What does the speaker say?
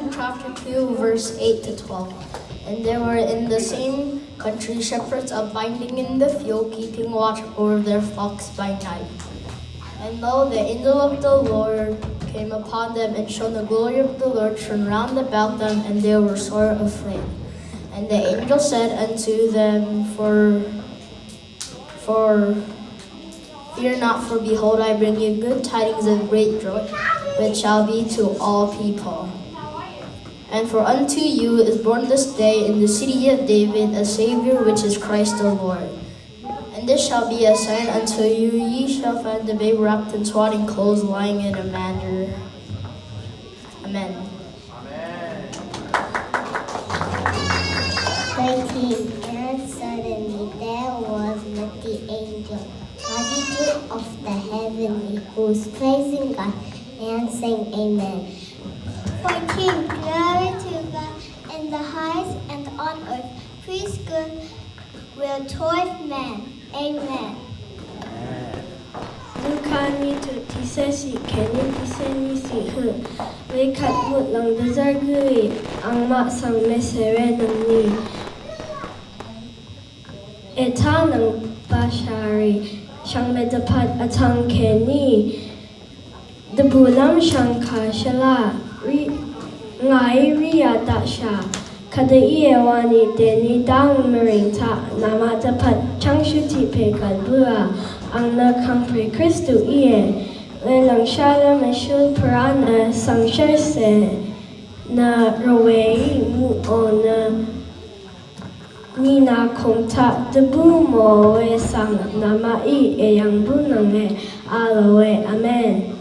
Matthew chapter 2, verse 8 to 12. And there were in the same country shepherds abiding in the field, keeping watch over their flocks by night. And lo, the angel of the Lord came upon them, and shone the glory of the Lord shone round about them, and they were sore afraid. And the angel said unto them, Fear not, for behold, I bring you good tidings of great joy, which shall be to all people. And for unto you is born this day in the city of David a Savior, which is Christ the Lord. And this shall be a sign unto you, ye shall find the babe wrapped in swaddling clothes, lying in a manger. Amen. 13. And suddenly there was with the angel multitude of the heavenly hosts praising God and saying Amen. 14. Glory to God in the highest, and on earth peace good will toward men. Amen. Lukani tu tisesi keni tiseni si hu. We kat mut lang dezargui ang mak sang mesere nang ni. Eta nang bashari shang medapat atang keni. Debulam shang ka shala ngai riya dasha. Kada iewani deni dang merinta nama dapat chang shuti pe kalbua. Ang nakangpre Kristu iye, lelang shala meshul parana sang sherse na rawei mu o na nina kongta debu mo we sang nama I e yang bunang e alawe. Amen.